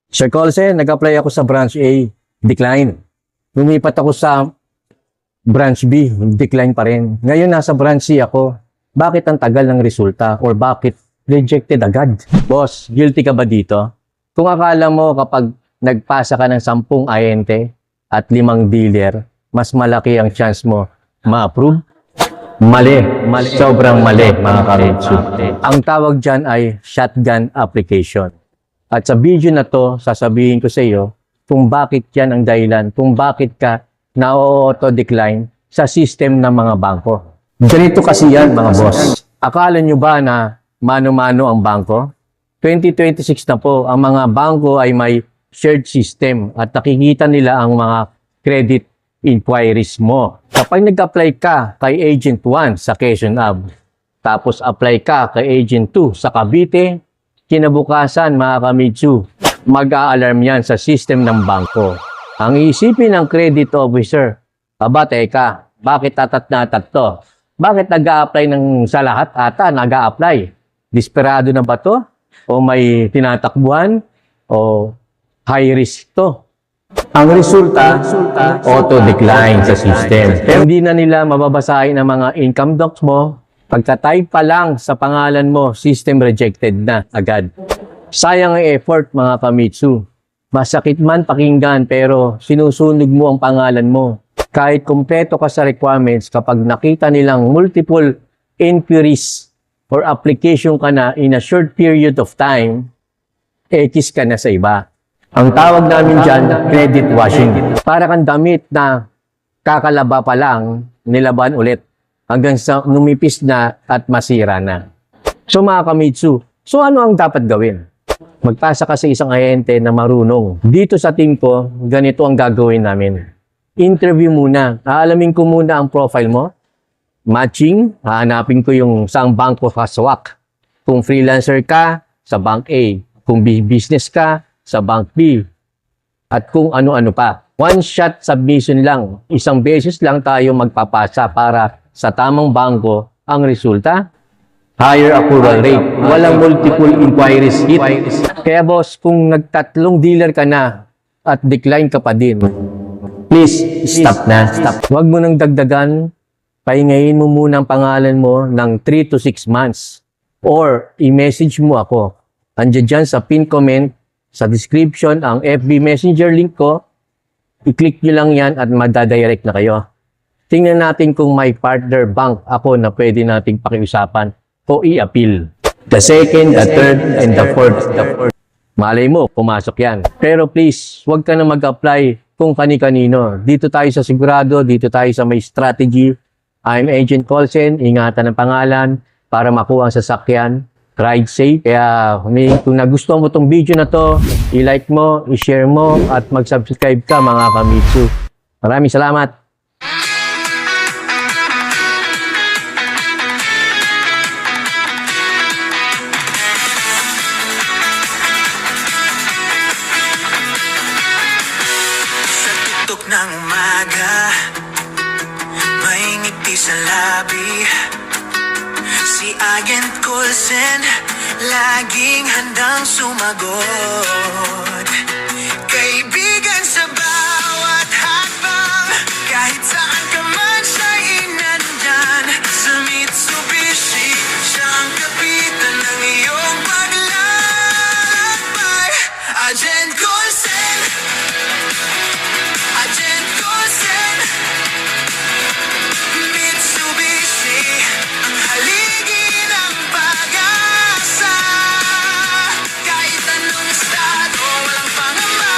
Sir Colsen, nag-apply ako sa branch A, decline. Lumipat ako sa branch B, decline pa rin. Ngayon nasa branch C ako. Bakit ang tagal ng resulta or bakit rejected agad? Boss, guilty ka ba dito? Kung akala mo kapag nagpasa ka ng 10 ahente at 5 dealer, mas malaki ang chance mo ma-approve? Mali. Sobrang mali, mga kamitsu. Ang tawag dyan ay shotgun application. At sa video na to, sasabihin ko sa iyo kung bakit yan ang dahilan, kung bakit ka na-auto-decline sa system ng mga bangko. Ganito kasi yan, mga boss. Akala nyo ba na mano-mano ang bangko? 2026 na po, ang mga bangko ay may shared system at nakikita nila ang mga credit inquiries mo. Kapag nag-apply ka kay Agent 1 sa Quezon Ave, tapos apply ka kay Agent 2 sa Cavite, kinabukasan mga kamitsu, mag-a-alarm yan sa system ng bangko. Ang isipin ng credit officer, aba teka, bakit tatat to? Bakit nag-a-apply ng sa lahat ata nag-a-apply? Desperado na ba to? O may tinatakbuhan? O high risk to? Ang resulta, auto-decline sa system. Pero hindi na nila mababasahin ang mga income docs mo. Pagka-type pa lang sa pangalan mo, system rejected na agad. Sayang ang effort, mga kamitsu. Masakit man pakinggan pero sinusunog mo ang pangalan mo. Kahit kumpleto ka sa requirements, kapag nakita nilang multiple inquiries or application ka na in a short period of time, X ka na sa iba. Ang tawag namin dyan, credit washing. Para kang damit na kakalaba pa lang, nilaban ulit hanggang sa numipis na at masira na. So mga kamitsu, so ano ang dapat gawin? Magpasa ka sa isang ahente na marunong. Dito sa team ko, ganito ang gagawin namin. Interview muna. Aalamin ko muna ang profile mo. Matching, hahanapin ko yung saang bangko ka swak. Kung freelancer ka, sa bank A. Kung business ka, sa bank B. At kung ano-ano pa. One shot submission lang. Isang beses lang tayo magpapasa para sa tamang bangko ang resulta. Higher approval rate. Walang multiple inquiries hit. Kaya boss, kung nagtatlong dealer ka na at decline ka pa din, please, stop na. Huwag mo nang dagdagan. Pahingayin mo muna ang pangalan mo ng 3 to 6 months. Or, i-message mo ako. Andiyan dyan sa pin comment, sa description, ang FB Messenger link ko. I-click nyo lang yan at madadirect na kayo. Tingnan natin kung may partner bank ako na pwede nating pakiusapan o i-appeal. The second, the third, and the fourth. Malay mo, pumasok yan. Pero please, huwag ka na mag-apply kung kani-kanino. Dito tayo sa sigurado, dito tayo sa may strategy. I'm Agent Colsen, ingatan ang pangalan para makuha ang sasakyan. Ride safe. Kaya kung nagustuhan mo itong video na to, i-like mo, i-share mo, at mag-subscribe ka mga kamitsu. Maraming salamat. Tutok ng umaga, may ngiti sa labi. Si Agent Colsen, laging handang sumagot. Kaibigan sa bawat hakbang, kahit saan ka man siya'y nandyan. Sa Mitsubishi, siya ang kapitan ng iyong paglalakbay. Agent Colsen, Agent Colsen, Mitsubishi, ang haligi ng pag-asa. Kahit anong estado, walang pangamba.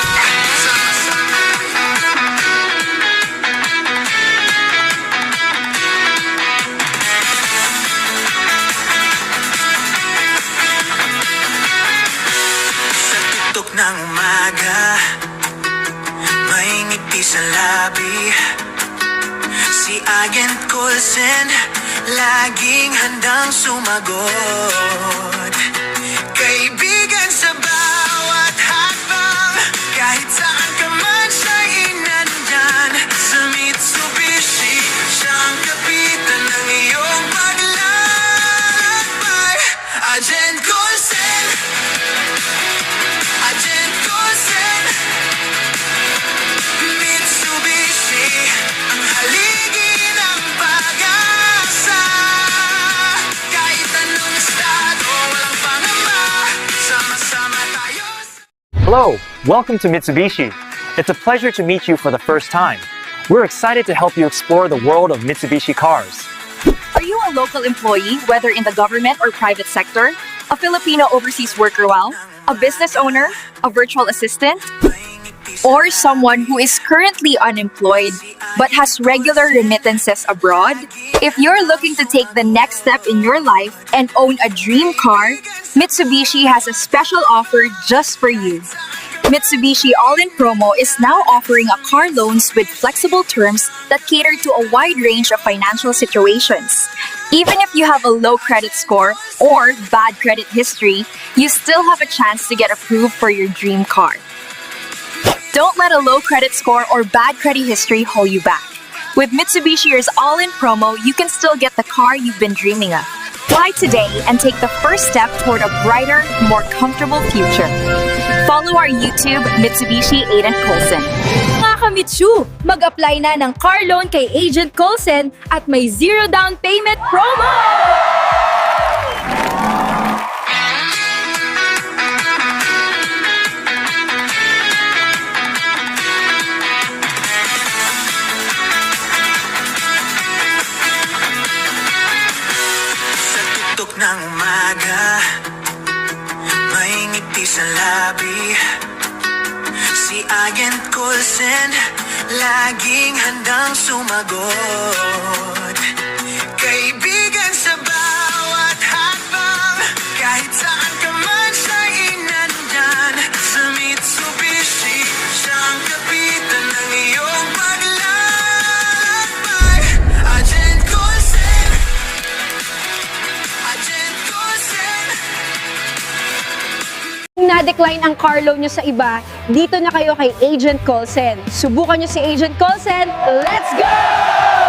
Sa tutok ng umaga, may ngiti sa labi. Si Agent Colsen, laging handang sumagot. Kaibigan sa bawat hakbang, kahit saan ka man siya'y nandyan. Sa Mitsubishi, siya ang kapitan ng iyong paglalakbay. Agent Colsen, Agent Colsen. Hello, welcome to Mitsubishi. It's a pleasure to meet you for the first time. We're excited to help you explore the world of Mitsubishi cars. Are you a local employee, whether in the government or private sector? A Filipino overseas worker well? A business owner? A virtual assistant? Or someone who is currently unemployed but has regular remittances abroad? If you're looking to take the next step in your life and own a dream car, Mitsubishi has a special offer just for you. Mitsubishi All-In Promo is now offering a car loans with flexible terms that cater to a wide range of financial situations. Even if you have a low credit score or bad credit history, you still have a chance to get approved for your dream car. Don't let a low credit score or bad credit history hold you back. With Mitsubishi's All-In Promo, you can still get the car you've been dreaming of. Fly today and take the first step toward a brighter, more comfortable future. Follow our YouTube, Mitsubishi Agent Colson. Mga kamitsu, mag-apply na ng car loan kay Agent Colson at may zero down payment promo! Sa tuktok ng umaga, may ngiti sa labi. Si Agent Coulson, laging handang sumagot. Kaibigan sa bawat hakbang, kahit saan ka man siya'y nandyan. Sa Mitsubishi, siya ang kapitan ng iyong paglalakbay. Agent Coulson, Agent Coulson. Kung na-decline ang car loan nyo sa iba, dito na kayo kay Agent Colson. Subukan nyo si Agent Colson. Let's go!